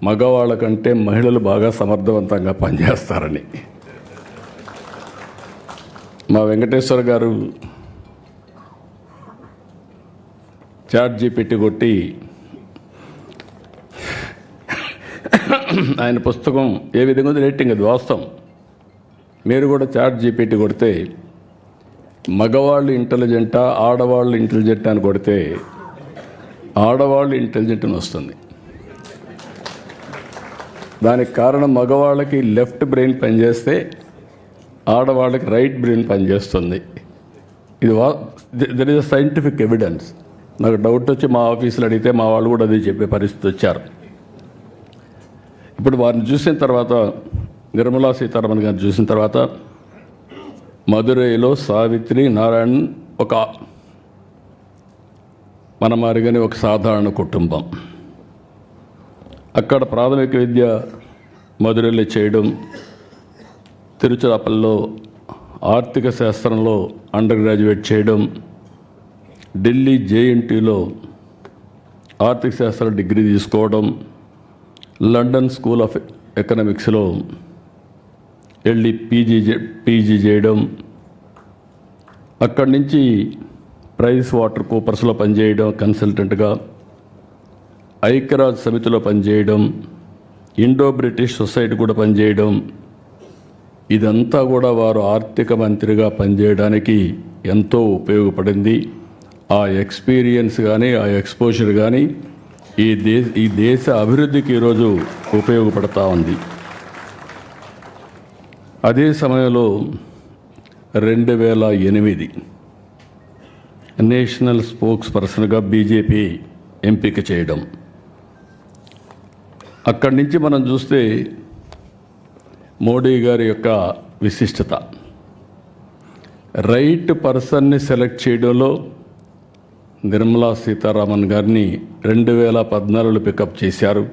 మగవాళ్ళ కంటే మహిళలు బాగా సమర్థవంతంగా పనిచేస్తారని. మా వెంకటేశ్వర గారు ChatGPT కొట్టి ఆయన పుస్తకం ఏ విధంగా ఉంది రేటింగ్, అది వాస్తవం. మీరు కూడా ChatGPT కొడితే మగవాళ్ళు ఇంటెలిజెంటా ఆడవాళ్ళు ఇంటెలిజెంటా అని కొడితే ఆడవాళ్ళు ఇంటెలిజెంట్ అని వస్తుంది. దానికి కారణం మగవాళ్ళకి లెఫ్ట్ బ్రెయిన్ పనిచేస్తే ఆడవాళ్ళకి రైట్ బ్రెయిన్ పనిచేస్తుంది. ఇది there is a scientific evidence. నాకు డౌట్ వచ్చి మా ఆఫీసులో అడిగితే మా వాళ్ళు కూడా అదే చెప్పే పరిస్థితి వచ్చారు. ఇప్పుడు వారిని చూసిన తర్వాత, నిర్మలా సీతారామన్ గారిని చూసిన తర్వాత, మదురైలో సావిత్రి నారాయణ్ ఒక మన మారిగానే ఒక సాధారణ కుటుంబం. అక్కడ ప్రాథమిక విద్య మదురైలో చేయడం, తిరుచిరాపల్లిలో ఆర్థిక శాస్త్రంలో అండర్ గ్రాడ్యుయేట్ చేయడం, ఢిల్లీ JNTలో ఆర్థిక శాస్త్ర డిగ్రీ తీసుకోవడం, లండన్ స్కూల్ ఆఫ్ ఎకనామిక్స్లో వెళ్ళి పీజీ చేయడం, అక్కడి నుంచి PricewaterhouseCoopersలో పనిచేయడం కన్సల్టెంట్గా, ఐక్యరాజ్య సమితిలో పనిచేయడం, ఇండో బ్రిటిష్ సొసైటీ కూడా పనిచేయడం. ఇదంతా కూడా వారు ఆర్థిక మంత్రిగా పనిచేయడానికి ఎంతో ఉపయోగపడింది. ఆ ఎక్స్పీరియన్స్ కానీ ఆ ఎక్స్పోజర్ కానీ ఈ దేశ అభివృద్ధికి ఈరోజు ఉపయోగపడతా ఉంది. అదే సమయంలో 2008 నేషనల్ స్పోక్స్ పర్సన్గా బీజేపీ ఎంపిక చేయడం. అక్కడి నుంచి మనం చూస్తే మోడీ గారి యొక్క విశిష్టత, రైట్ పర్సన్ని సెలెక్ట్ చేయడంలో నిర్మలా సీతారామన్ గారిని 2014లో పికప్ చేశారు.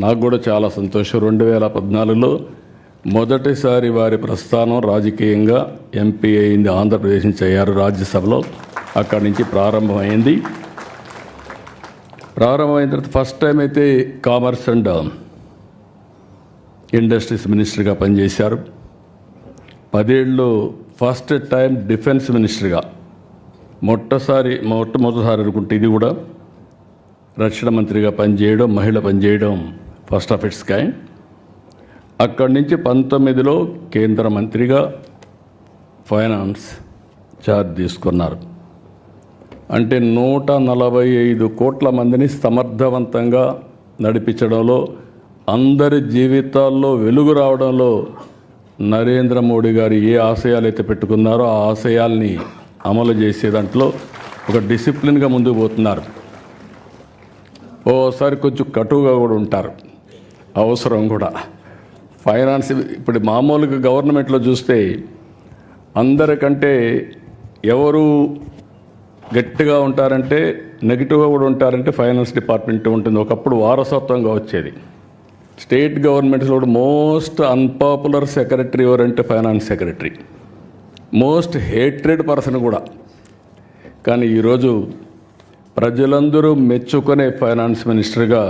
నాకు కూడా చాలా సంతోషం. 2014లో మొదటిసారి వారి ప్రస్థానం రాజకీయంగా ఎంపీ అయింది. ఆంధ్రప్రదేశ్ నుంచి అయ్యారు రాజ్యసభలో. అక్కడి నుంచి ప్రారంభమైంది. ప్రారంభమైన తర్వాత ఫస్ట్ టైం అయితే కామర్స్ అండ్ ఇండస్ట్రీస్ మినిస్టర్గా పనిచేశారు. 10 ఏళ్ళు ఫస్ట్ టైం డిఫెన్స్ మినిస్టర్గా, మొట్టమొదటిసారి అనుకుంటే ఇది కూడా రక్షణ మంత్రిగా పనిచేయడం, మహిళ పనిచేయడం ఫస్ట్ ఆఫ్ ఇట్స్ కైండ్. అక్కడి నుంచి 19లో కేంద్ర మంత్రిగా ఫైనాన్స్ ఛార్జ్ తీసుకున్నారు. అంటే 145 కోట్ల మందిని సమర్థవంతంగా నడిపించడంలో, అందరి జీవితాల్లో వెలుగు రావడంలో నరేంద్ర మోడీ గారు ఏ ఆశయాలు అయితే పెట్టుకున్నారో ఆ ఆశయాల్ని అమలు చేసే దాంట్లో ఒక డిసిప్లిన్గా ముందుకు పోతున్నారు. ఓసారి కొంచెం కటువుగా కూడా ఉంటారు, అవసరం కూడా. ఫైనాన్స్ ఇప్పుడు మామూలుగా గవర్నమెంట్లో చూస్తే అందరికంటే ఎవరు గట్టిగా ఉంటారంటే, నెగిటివ్గా కూడా ఉంటారంటే ఫైనాన్స్ డిపార్ట్మెంట్ ఉంటుంది. ఒకప్పుడు వారసత్వంగా వచ్చేది. స్టేట్ గవర్నమెంట్స్లో కూడా మోస్ట్ అన్పాపులర్ సెక్రటరీ ఎవరంటే finance secretary, most hatred person కూడా. కానీ ఈరోజు ప్రజలందరూ మెచ్చుకునే ఫైనాన్స్ మినిస్టర్గా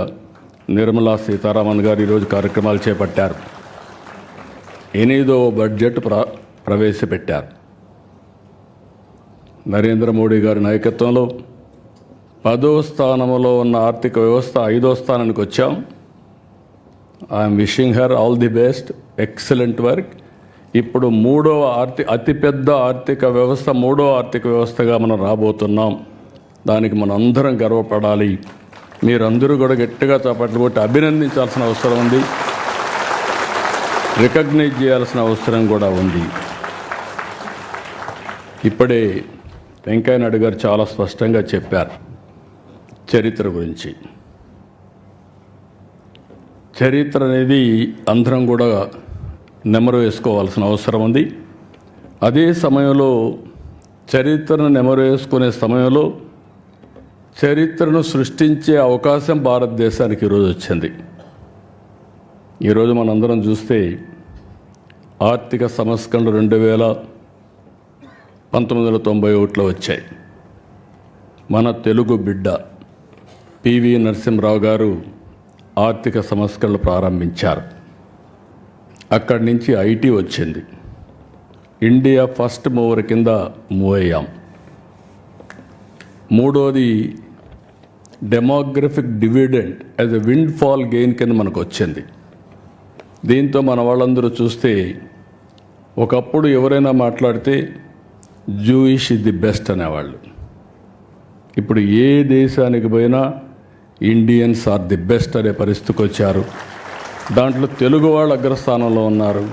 నిర్మలా సీతారామన్ గారు ఈరోజు కార్యక్రమాలు చేపట్టారు. 8వ బడ్జెట్ ప్రవేశపెట్టారు. నరేంద్ర మోడీ గారి నాయకత్వంలో 10వ స్థానంలో ఉన్న ఆర్థిక వ్యవస్థ 5వ స్థానానికి వచ్చాం. I'm wishing her all the best, excellent work. ఇప్పుడు అతిపెద్ద ఆర్థిక వ్యవస్థ, 3వ ఆర్థిక వ్యవస్థగా మనం రాబోతున్నాం. దానికి మనం అందరం గర్వపడాలి. మీరందరూ కూడా గట్టిగా చప్పట్లు కొట్టి అభినందించాల్సిన అవసరం ఉంది, రికగ్నైజ్ చేయాల్సిన అవసరం కూడా ఉంది. ఇప్పుడే వెంకయ్య నాయుడు గారు చాలా స్పష్టంగా చెప్పారు చరిత్ర గురించి. చరిత్ర అనేది అందరం కూడా నెమరు వేసుకోవాల్సిన అవసరం ఉంది. అదే సమయంలో చరిత్రను నెమరు వేసుకునే సమయంలో చరిత్రను సృష్టించే అవకాశం భారతదేశానికి ఈరోజు వచ్చింది. ఈరోజు మనందరం చూస్తే ఆర్థిక సంస్కరణలు 1991లో వచ్చాయి. మన తెలుగు బిడ్డ పివి నరసింహరావు గారు ఆర్థిక సంస్కరణలు ప్రారంభించారు. అక్కడి నుంచి ఐటీ వచ్చింది. ఇండియా ఫస్ట్ మూవర్ కింద మూవ్ అయ్యాం. మూడోది demographic dividend as a wind fall gain కింద మనకు వచ్చింది. దీంతో మన వాళ్ళందరూ చూస్తే ఒకప్పుడు ఎవరైనా మాట్లాడితే జూయిష్ ఇస్ ది బెస్ట్ అనేవాళ్ళు. ఇప్పుడు ఏ దేశానికి పోయినా ఇండియన్స్ ఆర్ ది బెస్ట్ అనే పరిస్థితికి వచ్చారు. దాంట్లో తెలుగు వాళ్ళు అగ్రస్థానంలో ఉన్నారు.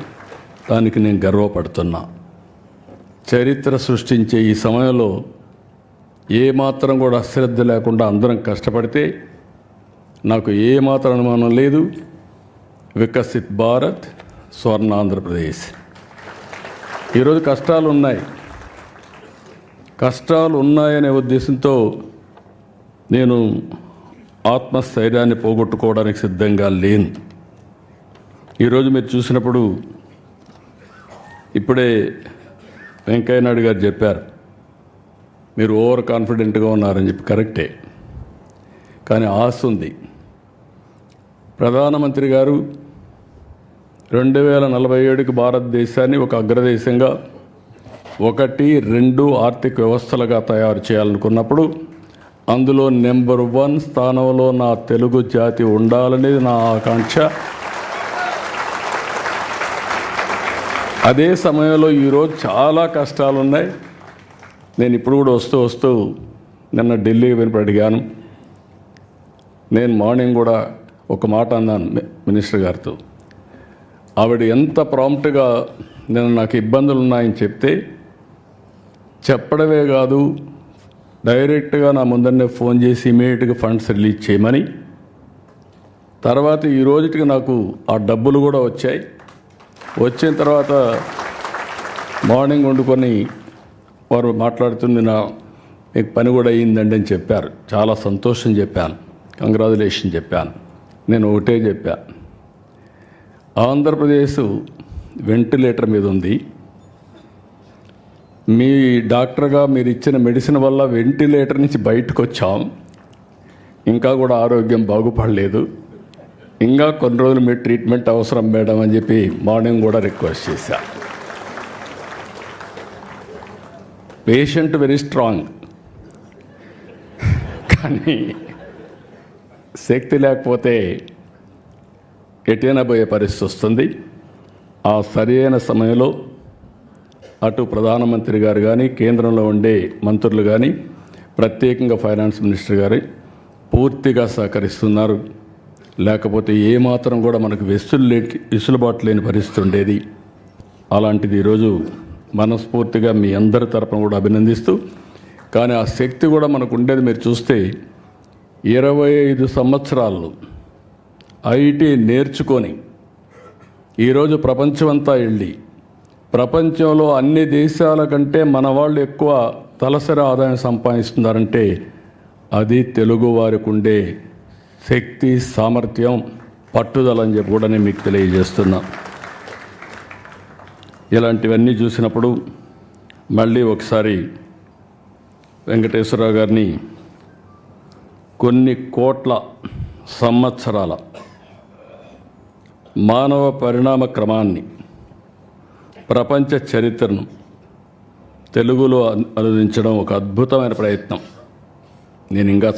దానికి నేను గర్వపడుతున్నా. చరిత్ర సృష్టించే ఈ సమయంలో ఏమాత్రం కూడా అశ్రద్ధ లేకుండా అందరం కష్టపడితే నాకు ఏమాత్రం అనుమానం లేదు, వికసిత్ భారత్, స్వర్ణ ఆంధ్రప్రదేశ్. ఈరోజు కష్టాలు ఉన్నాయనే ఉద్దేశంతో నేను ఆత్మస్థైర్యాన్ని పోగొట్టుకోవడానికి సిద్ధంగా లేను. ఈరోజు మీరు చూసినప్పుడు ఇప్పుడే వెంకయ్య నాయుడు గారు చెప్పారు, మీరు ఓవర్ కాన్ఫిడెంట్గా ఉన్నారని చెప్పి. కరెక్టే, కానీ ఆశ ఉంది. ప్రధానమంత్రి గారు 2047కి భారతదేశాన్ని ఒక అగ్రదేశంగా 1, 2 ఆర్థిక వ్యవస్థలుగా తయారు చేయాలనుకున్నప్పుడు అందులో నెంబర్ 1 స్థానంలో నా తెలుగు జాతి ఉండాలనేది నా ఆకాంక్ష. అదే సమయంలో ఈరోజు చాలా కష్టాలు ఉన్నాయి. నేను ఇప్పుడు కూడా వస్తూ నిన్న ఢిల్లీకి వెనుక అడిగాను. నేను మార్నింగ్ కూడా ఒక మాట అన్నాను మినిస్టర్ గారితో. ఆవిడ ఎంత ప్రాంప్ట్గా నేను నాకు ఇబ్బందులు ఉన్నాయని చెప్తే చెప్పడమే కాదు, డైరెక్ట్గా నా ముందరనే ఫోన్ చేసి ఇమీడియట్గా ఫండ్స్ రిలీజ్ చేయమని. తర్వాత ఈ రోజుకి నాకు ఆ డబ్బులు కూడా వచ్చాయి. వచ్చిన తర్వాత మార్నింగ్ వండుకొని వారు మాట్లాడుతుంది, మీకు పని కూడా అయ్యిందండి అని చెప్పారు. చాలా సంతోషం చెప్పాను, కంగ్రాచులేషన్ చెప్పాను. నేను ఒకటే చెప్పా, ఆంధ్రప్రదేశ్ వెంటిలేటర్ మీద ఉంది. మీ డాక్టర్గా మీరు ఇచ్చిన మెడిసిన్ వల్ల వెంటిలేటర్ నుంచి బయటకు వచ్చాం. ఇంకా కూడా ఆరోగ్యం బాగుపడలేదు. ఇంకా కొన్ని రోజులు మీ ట్రీట్మెంట్ అవసరం మేడం అని చెప్పి మార్నింగ్ కూడా రిక్వెస్ట్ చేశా. పేషెంట్ వెరీ స్ట్రాంగ్, కానీ శక్తి లేకపోతే ఎటైనా పోయే పరిస్థితి వస్తుంది. ఆ సరైన సమయంలో అటు ప్రధానమంత్రి గారు కానీ, కేంద్రంలో ఉండే మంత్రులు కానీ, ప్రత్యేకంగా ఫైనాన్స్ మినిస్టర్ గారు పూర్తిగా సహకరిస్తున్నారు. లేకపోతే ఏమాత్రం కూడా మనకు వెసులుబాటు లేని పరిస్థితి ఉండేది. అలాంటిది ఈరోజు మనస్ఫూర్తిగా మీ అందరి తరపున కూడా అభినందిస్తూ, కానీ ఆ శక్తి కూడా మనకు ఉండేది. మీరు చూస్తే 25 సంవత్సరాలు ఐటీ నేర్చుకొని ఈరోజు ప్రపంచమంతా వెళ్ళి ప్రపంచంలో అన్ని దేశాల కంటే మన వాళ్ళు ఎక్కువ తలసరి ఆదాయం సంపాదిస్తున్నారంటే అది తెలుగు వారికి ఉండే శక్తి, సామర్థ్యం, పట్టుదల అని చెప్పి కూడా నేను మీకు తెలియజేస్తున్నా. ఇలాంటివన్నీ చూసినప్పుడు మళ్ళీ ఒకసారి వెంకటేశ్వరరావు గారిని కొన్ని కోట్ల సంవత్సరాల మానవ పరిణామ క్రమాన్ని, ప్రపంచ చరిత్రను తెలుగులో అనువదించడం ఒక అద్భుతమైన ప్రయత్నం. నేను ఇంకా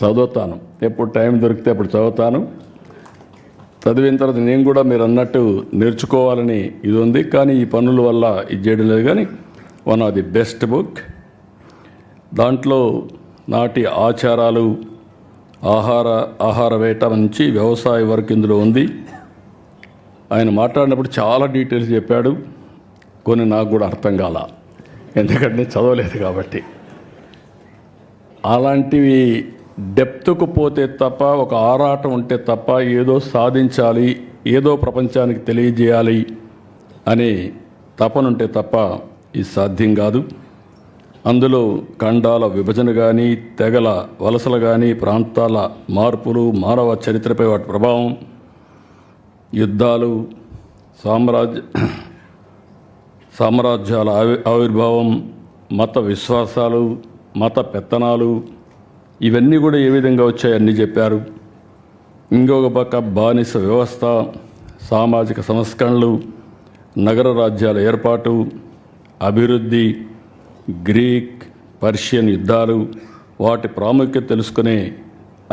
చదువుతాను, ఎప్పుడు టైం దొరికితే అప్పుడు చదువుతాను. చదివిన తర్వాత నేను కూడా మీరు అన్నట్టు నేర్చుకోవాలని ఇది ఉంది. కానీ ఈ పనుల వల్ల ఇది చేయడం లేదు. కానీ one of the best book. దాంట్లో నాటి ఆచారాలు, ఆహార వేట నుంచి వ్యవసాయ వరకు ఇందులో ఉంది. ఆయన మాట్లాడినప్పుడు చాలా డీటెయిల్స్ చెప్పాడు. కొన్ని నాకు కూడా అర్థం కాల, ఎందుకంటే చదవలేదు కాబట్టి. అలాంటివి డెప్త్కు పోతే తప్ప, ఒక ఆరాటం ఉంటే తప్ప, ఏదో సాధించాలి, ఏదో ప్రపంచానికి తెలియజేయాలి అనే తపనుంటే తప్ప ఇది సాధ్యం కాదు. అందులో ఖండాల విభజన కానీ, తెగల వలసలు కానీ, ప్రాంతాల మార్పులు, మానవ చరిత్రపై వాటి ప్రభావం, యుద్ధాలు, సామ్రాజ్యాల ఆవిర్భావం, మత విశ్వాసాలు, మత పెత్తనాలు, ఇవన్నీ కూడా ఏ విధంగా వచ్చాయి అన్నీ చెప్పారు. ఇంకొక పక్క బానిస వ్యవస్థ, సామాజిక సంస్కరణలు, నగర రాజ్యాల ఏర్పాటు, అభివృద్ధి, గ్రీక్ పర్షియన్ యుద్ధాలు, వాటి ప్రాముఖ్యత తెలుసుకునే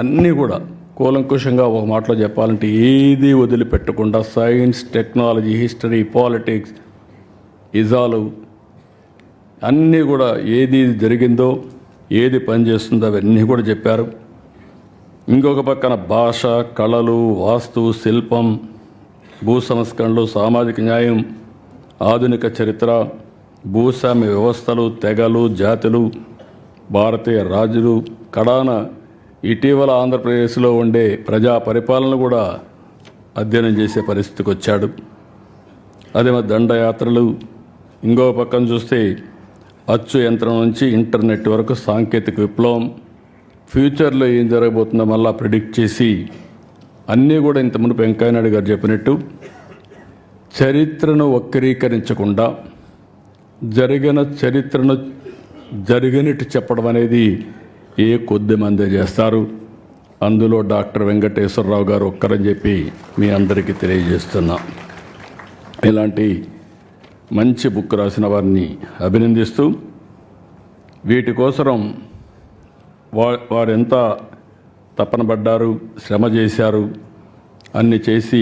అన్నీ కూడా కూలంకుషంగా ఒక మాటలో చెప్పాలంటే ఏది వదిలిపెట్టకుండా సైన్స్, టెక్నాలజీ, హిస్టరీ, పాలిటిక్స్, ఇజాలు అన్నీ కూడా ఏది జరిగిందో, ఏది పనిచేస్తుందో అవన్నీ కూడా చెప్పారు. ఇంకొక పక్కన భాష, కళలు, వాస్తు, శిల్పం, భూ సంస్కరణలు, సామాజిక న్యాయం, ఆధునిక చరిత్ర, భూస్వామ్య వ్యవస్థలు, తెగలు, జాతులు, భారతీయ రాజులు, కడాన ఇటీవల ఆంధ్రప్రదేశ్లో ఉండే ప్రజా పరిపాలన కూడా అధ్యయనం చేసే పరిస్థితికి వచ్చాడు. అదే దండయాత్రలు. ఇంకో పక్కన చూస్తే అచ్చు యంత్రం నుంచి ఇంటర్నెట్ వరకు సాంకేతిక విప్లవం, ఫ్యూచర్లో ఏం జరగబోతుందో మళ్ళా ప్రిడిక్ట్ చేసి అన్నీ కూడా ఇంత మునుపు వెంకయ్యనాయుడు గారు చెప్పినట్టు చరిత్రను వక్రీకరించకుండా జరిగిన చరిత్రను జరిగినట్టు చెప్పడం అనేది ఏ కొద్ది మందే చేస్తారు. అందులో డాక్టర్ వెంకటేశ్వరరావు గారు ఒక్కరని చెప్పి మీ అందరికీ తెలియజేస్తున్నా. ఇలాంటి మంచి బుక్ రాసిన వారిని అభినందిస్తూ, వీటి కోసం వారెంత తపన పడ్డారు, శ్రమ చేశారు, అన్ని చేసి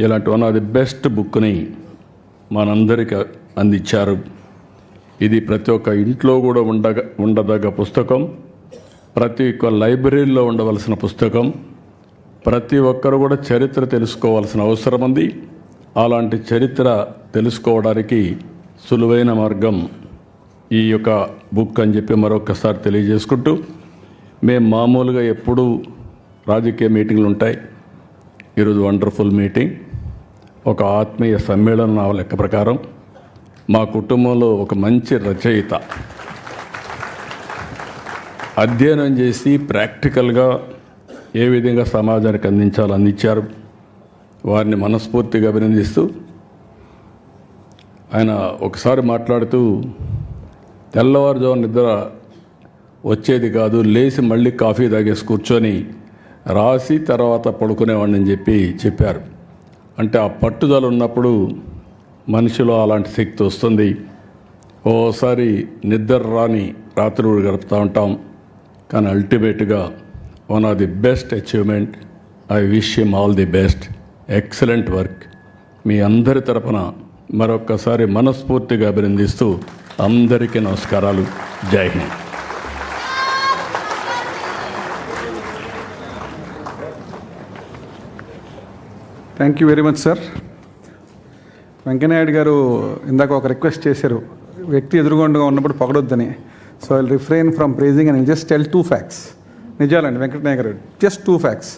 ఇలాంటి వన్ ఆఫ్ ది బెస్ట్ బుక్ని మనందరికీ అందించారు. ఇది ప్రతి ఒక్క ఇంట్లో కూడా ఉండదగ్గ పుస్తకం, ప్రతి ఒక్క లైబ్రరీలో ఉండవలసిన పుస్తకం. ప్రతి ఒక్కరు కూడా చరిత్ర తెలుసుకోవాల్సిన అవసరం ఉంది. అలాంటి చరిత్ర తెలుసుకోవడానికి సులువైన మార్గం ఈ యొక్క బుక్ అని చెప్పి మరొకసారి తెలియజేసుకుంటూ, మేము మామూలుగా ఎప్పుడూ రాజకీయ మీటింగ్లు ఉంటాయి. ఈరోజు వండర్ఫుల్ మీటింగ్, ఒక ఆత్మీయ సమ్మేళనం నా లెక్క ప్రకారం. మా కుటుంబంలో ఒక మంచి రచయిత అధ్యయనం చేసి ప్రాక్టికల్గా ఏ విధంగా సమాజానికి అందించారు. వారిని మనస్ఫూర్తిగా అభినందిస్తూ, ఆయన ఒకసారి మాట్లాడుతూ తెల్లవారుజామున నిద్ర వచ్చేది కాదు, లేచి మళ్ళీ కాఫీ తాగేసి కూర్చొని రాసి తర్వాత పడుకునేవాడిని అని చెప్పారు. అంటే ఆ పట్టుదల ఉన్నప్పుడు మనిషిలో అలాంటి శక్తి వస్తుంది. ఓసారి నిద్ర రాని రాత్రులు గడుపుతూ ఉంటాం, కానీ అల్టిమేట్గా one of the best achievement. I wish him all the best. Excellent work. మీ అందరి తరపున మరొక్కసారి మనస్ఫూర్తిగా అభినందిస్తూ అందరికీ నమస్కారాలు. Jai Hind. Thank you very much sir. Venkaiah Naidu గారు ఇందాక ఒక రిక్వెస్ట్ చేశారు, వ్యక్తి ఎదురుగుండగా ఉన్నప్పుడు పొగడొద్దని. So I will refrain from praising and just tell 2 facts. నిజాలండి వెంకటనాయుడు గారు, జస్ట్ 2 facts.